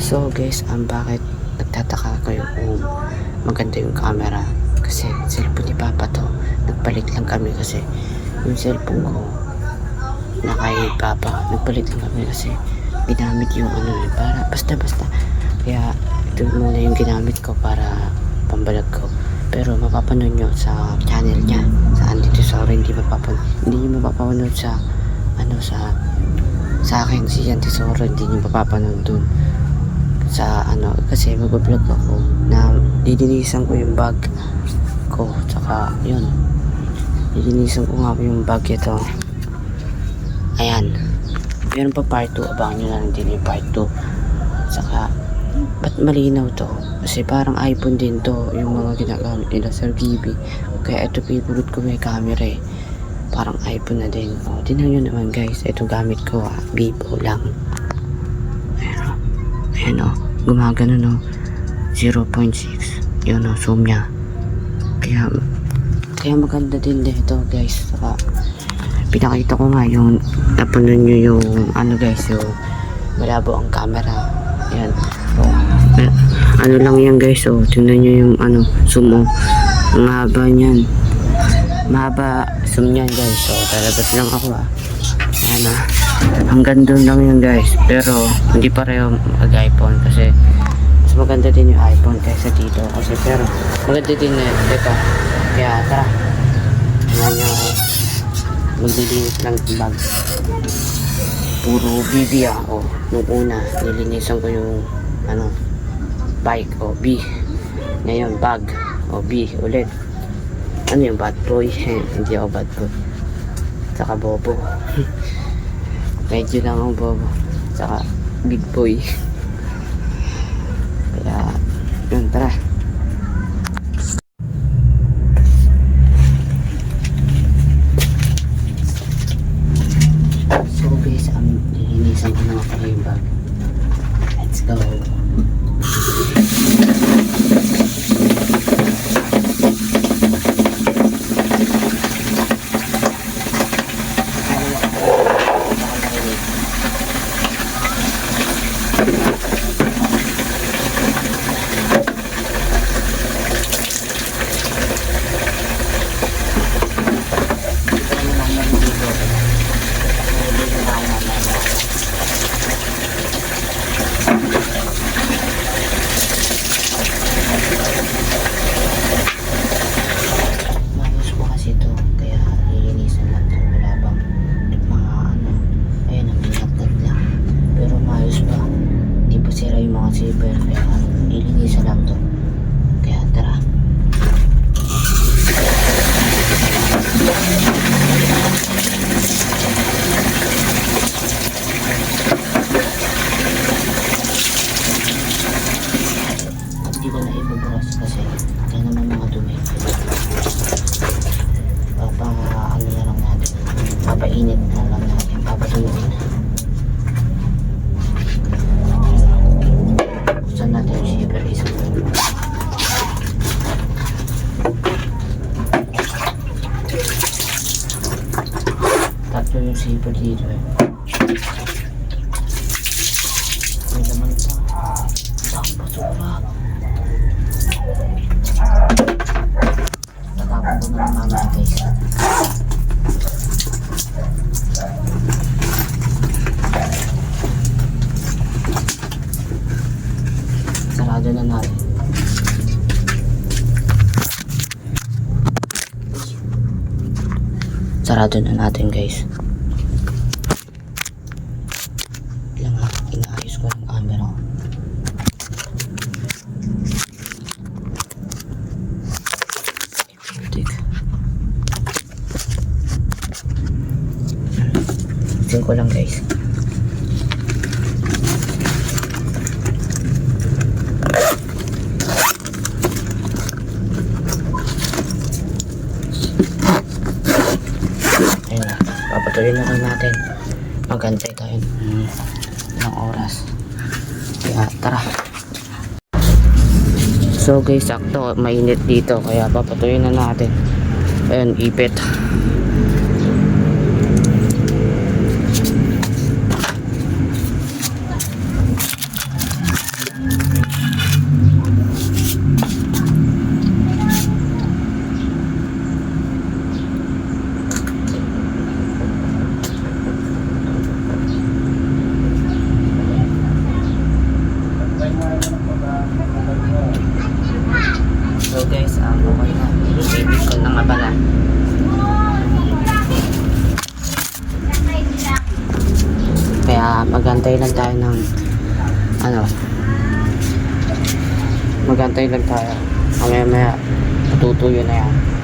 So guys, bakit nagtataka kayo kung maganda yung camera? Kasi cellphone ni Papa to. Nagpalit lang kami kasi yung cellphone ko na kay Papa. Nagpalit lang kami kasi ginamit yung para basta-basta. Kaya ito muna yung ginamit ko para pambalag ko. Pero mapapanood nyo sa channel niya. Sa Andito Sauro, hindi nyo mapapanood sa sa akin si Yan Tesoro, hindi nyo mapapanood dun sa kasi mag-vlog ako na didinisan ko yung bag ko, tsaka yun, didinisan ko nga yung bag ito. Ayan, meron pa part 2, abangan nyo na lang din yung part 2. Tsaka ba't malinaw to? Kasi parang iPhone din to yung mga ginagamit nila, Sir Gibby. Kaya ito favorite ko, may camera eh, parang iPhone na din. Tingnan nyo naman guys, ito gamit ko Vivo lang. Ayan gumagano 0.6 yun zoom nya. Kaya maganda din dito guys. Saka pinakita ko nga yung napanood nyo yung guys, yung malabo ang camera. Ayan, lang yan guys. Tingnan nyo yung zoom ang haba nyan, mahaba zoom nyan guys. Talabas lang ako ayan hanggang doon lang yun guys, pero hindi pareho mag-iPhone kasi mas maganda din yung iPhone kaysa dito kasi, pero maganda din ito. Kaya tara, tingnan nyo, maglilinis lang yung bag. Puro BB nung una nilinisan ko yung bike B, ngayon bag B ulit. Yung bad boy? Hindi ako bad boy, tsaka bobo. Medyo lang ako bobo, tsaka big boy. Kaya yun, tara. So guys, lilinisan ko na pala yung bag. Let's go. Zipper, kaya ilinisan lang to. Kaya tara. Hindi ko na ibabras kasi kaya naman mga dumi. Na lang natin, papainit na lang natin, papatuyuin na. Natin yung zipper isa. Tatlo yung zipper dito may laman pa. Saan basura? Tatapon ko na ng mamaya guys. Sarado na natin. Sarado na natin guys. Lang inaayos ko yung camera. Tingnan ko lang guys. Papatuloy na lang natin. Magantay tayo ng oras. Kaya tara. So guys, sakto mainit dito kaya papatuloy na natin. Ayun, ipit. magantay lang tayo ng ano, magantay lang tayo. Mamaya maya matutuyo na yan.